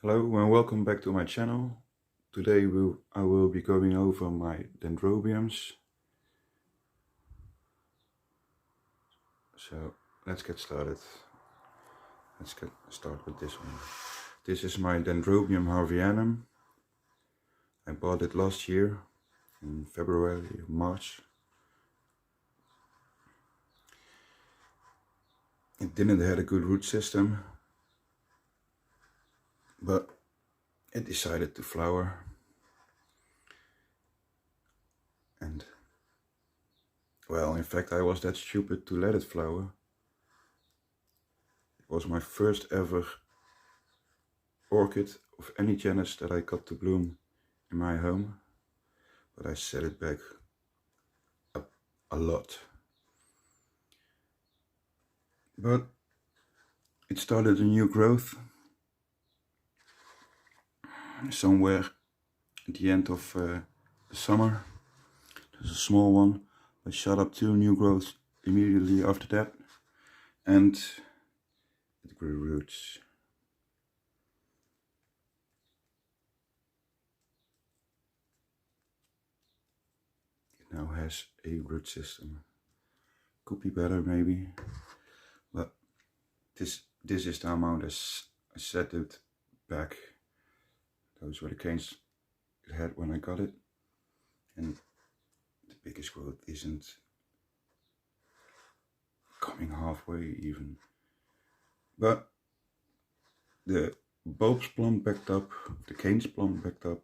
Hello and welcome back to my channel. Today I will be going over my dendrobiums. So let's get started. Let's start with this one. This is my Dendrobium harveyanum. I bought it last year in February, March. It didn't have a good root system, but it decided to flower. And well, in fact, I was that stupid to let it flower. It was my first ever orchid of any genus that I got to bloom in my home, but I set it back a lot. But it started a new growth somewhere at the end of the summer. There's a small one, but shot up 2 new growths immediately after that, and it grew roots. It now has a root system. Could be better maybe, but this is the amount I set it back. Those were the canes it had when I got it, and the biggest growth isn't coming halfway even. But the bulbs plump back up, the canes plump back up,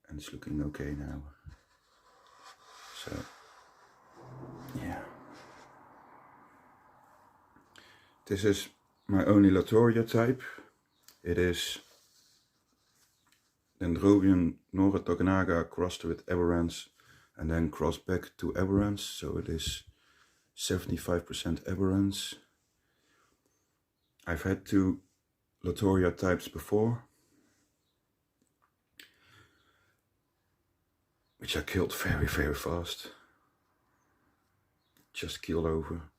and it's looking okay now. So yeah, this is my only Latouria type. It is Dendrobium Victoria-reginae crossed with aberrans and then crossed back to aberrans, so it is 75% aberrans. I've had 2 Latouria types before, which I killed very fast. Just keeled over.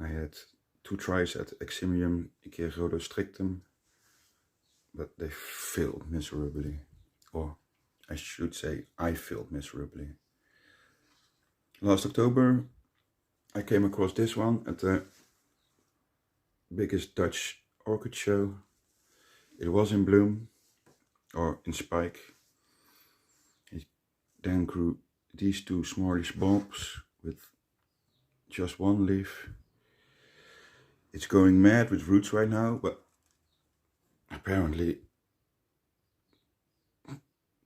I had 2 tries at Eximium, een keer Rhodostrictum, but they failed miserably. Or I should say, I failed miserably. Last October I came across this one at the biggest Dutch orchid show. It was in bloom, or in spike. It then grew these 2 smallish bulbs with just 1 leaf. It's going mad with roots right now, but apparently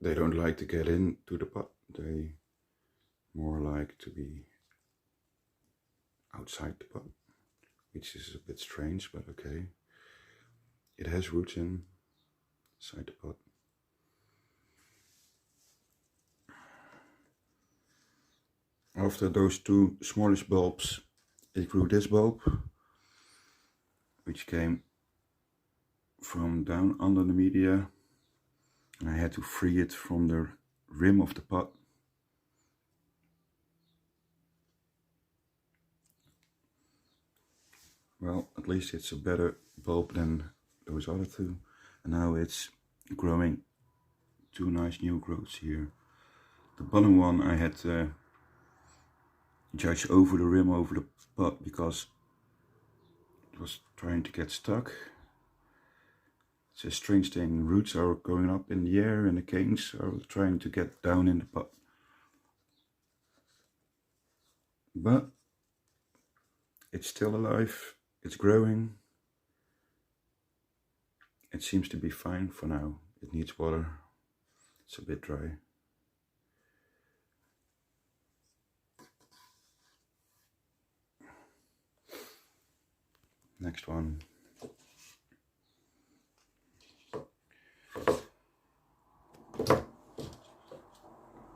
they don't like to get into the pot. They more like to be outside the pot, which is a bit strange, but okay. It has roots inside the pot. After those 2 smallish bulbs, it grew this bulb, which came from down under the media, and I had to free it from the rim of the pot. Well, at least it's a better bulb than those other 2, and now it's growing 2 nice new growths here. The bottom one I had judged over the rim over the pot because it was trying to get stuck. It's a strange thing, roots are going up in the air and the canes are trying to get down in the pot. But it's still alive, it's growing. It seems to be fine for now. It needs water, it's a bit dry. Next one.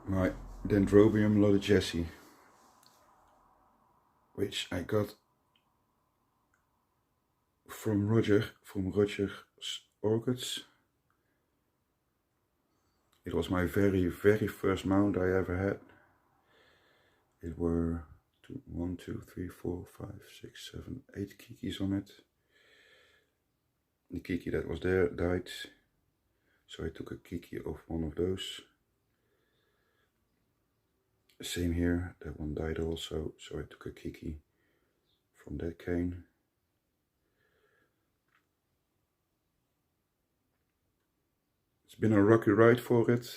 My Dendrobium Latouria, which I got from Roger's Orchids. It was my very first mount I ever had. It were 1, 2, 3, 4, 5, 6, 7, 8 keikis on it. The keiki that was there died, so I took a keiki of one of those. Same here, that one died also, so I took a keiki from that cane. It's been a rocky ride for it.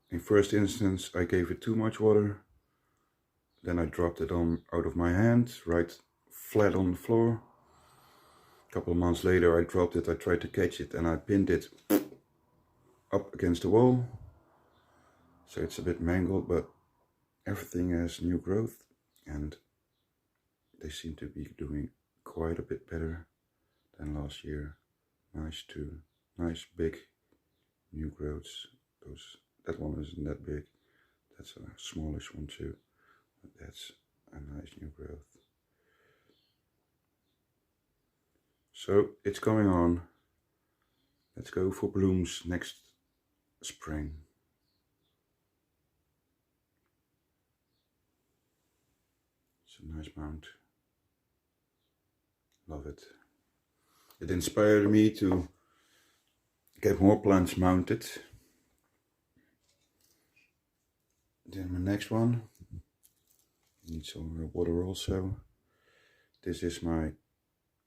In first instance I gave it too much water, then I dropped it on out of my hand, right flat on the floor. A couple of months later I dropped it, I tried to catch it and I pinned it up against the wall. So it's a bit mangled, but everything has new growth and they seem to be doing quite a bit better than last year. Nice too, nice big new growths. That one isn't that big, that's a smallish one too, but that's a nice new growth. So it's coming on. Let's go for blooms next spring. It's a nice mount. Love it. It inspired me to get more plants mounted. Then my next one needs some water also. This is my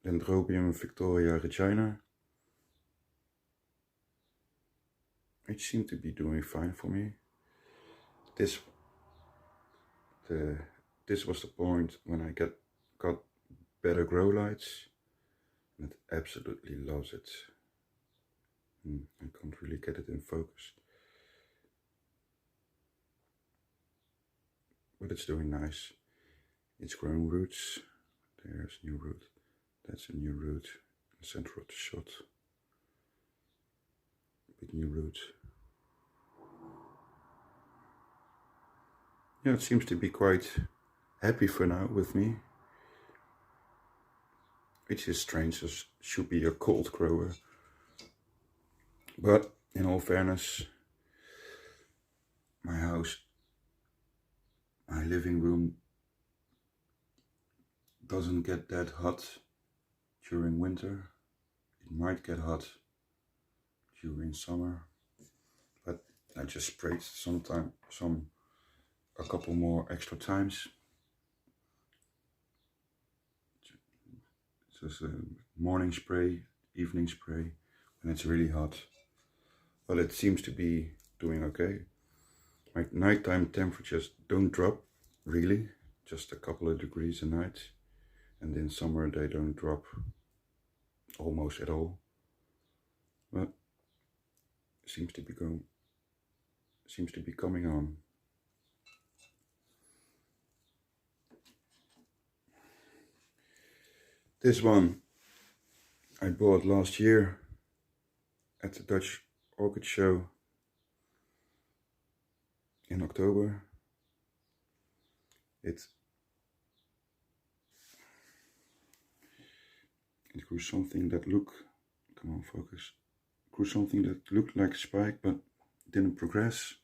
Dendrobium Victoria-reginae. It seemed to be doing fine for me. This was the point when I got better grow lights, and it absolutely loves it. I can't really get it in focus, but it's doing nice. It's growing roots. There's a new root. That's a new root in the center of the shot. Big new root. Yeah, it seems to be quite happy for now with me. Which is strange, as should be a cold grower. But in all fairness, my house, my living room doesn't get that hot during winter. It might get hot during summer, but I just sprayed a couple more extra times. Just a morning spray, evening spray, when it's really hot. But it seems to be doing okay. My nighttime temperatures don't drop really, just a couple of degrees a night, and in summer they don't drop almost at all. But seems to be coming on. This one I bought last year at the Dutch Orchid show in October. It grew something that looked, come on focus, grew something that looked like a spike but didn't progress.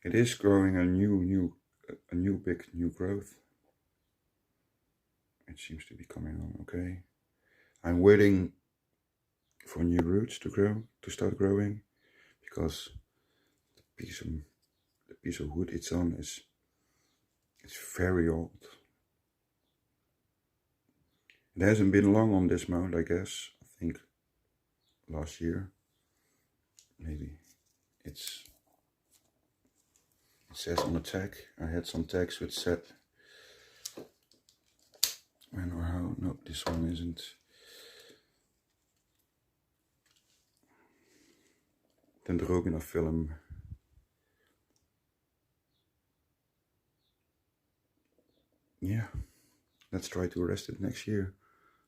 It is growing a new big new growth. It seems to be coming on okay. I'm waiting for new roots to start growing, because the piece of wood it's on is very old. It hasn't been long on this mount, I guess. I think last year, maybe. It says on the tag. I had some tags which said when or how. No, this one isn't. Dendrobium film. Yeah, let's try to arrest it next year.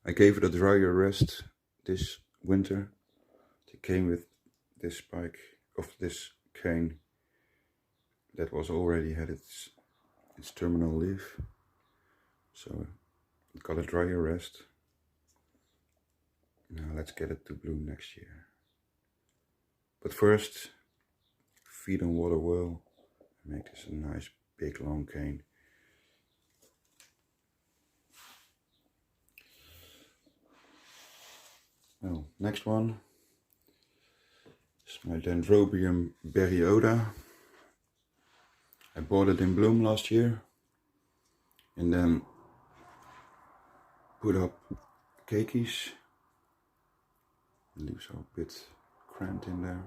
I gave it a drier rest this winter. It came with this spike of this cane that was already had its terminal leaf, so it got a drier rest. Now let's get it to bloom next year. But first, feed and water well and make this a nice big long cane. Well, next one is my Dendrobium Victoria-reginae. I bought it in bloom last year and then put up keikis. The leaves are a bit cramped in there.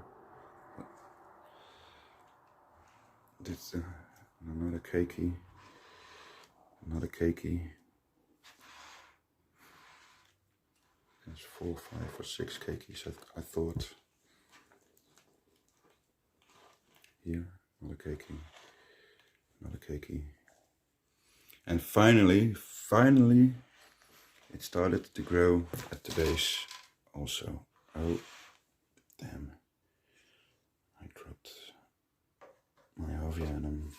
This another keiki, another keiki. There's 4, 5 or 6 keikis I thought. Here, another keiki, another keiki. And finally, it started to grow at the base also. Oh, damn. I dropped my harveyanum.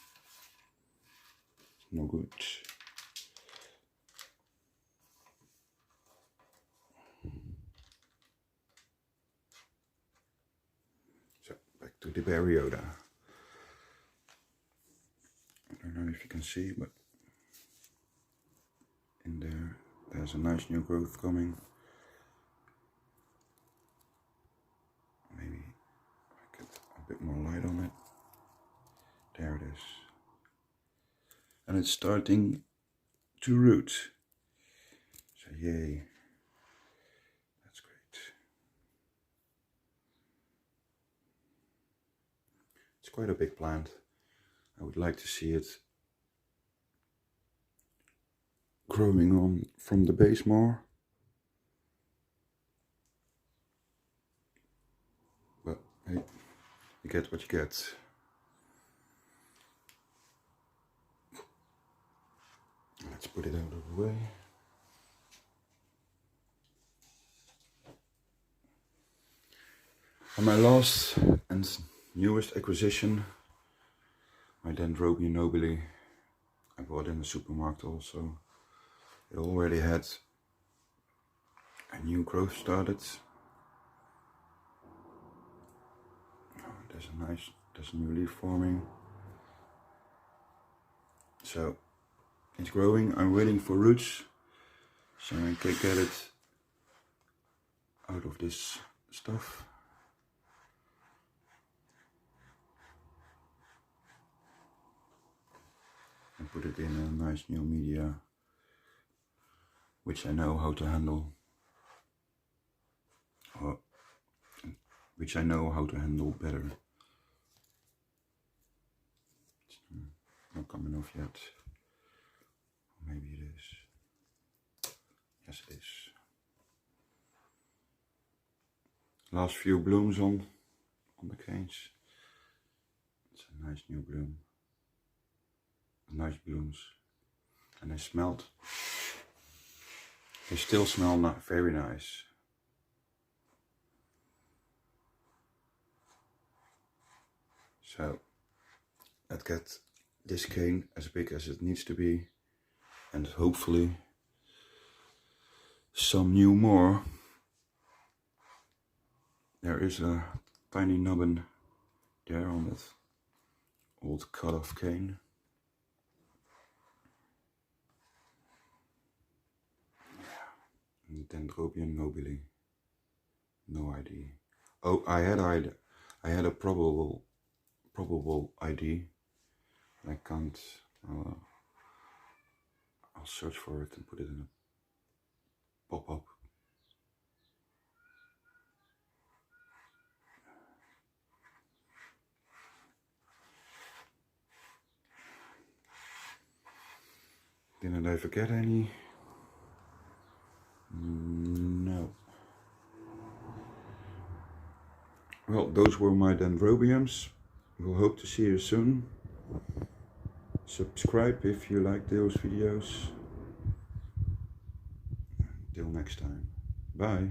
No good. So, back to the Victoria. I don't know if you can see, but in there, there's a nice new growth coming. Maybe I get a bit more light on it. There it is. And it's starting to root. So yay. That's great. It's quite a big plant. I would like to see it growing on from the base more. But hey, you get what you get. Let's put it out of the way. And my last and newest acquisition, my Dendrobium nobile. I bought in the supermarket also. It already had a new growth started. Oh, there's a new leaf forming. So it's growing. I'm waiting for roots, so I can get it out of this stuff. And put it in a nice new media, which I know how to handle. Or which I know how to handle better. It's not coming off yet. Maybe it is. Yes, it is. Last few blooms on the canes. It's a nice new bloom. Nice blooms. And they smelled. They still smell very nice. So let's get this cane as big as it needs to be, and hopefully some new more. There is a tiny nubbin there on that old cut-off cane. Yeah. Dendrobium nobile. No ID. Oh, I had a probable ID. I can't. I'll search for it and put it in a pop-up. Didn't I forget any? No. Well, those were my Dendrobiums. We'll hope to see you soon. Subscribe if you like those videos. Till next time. Bye.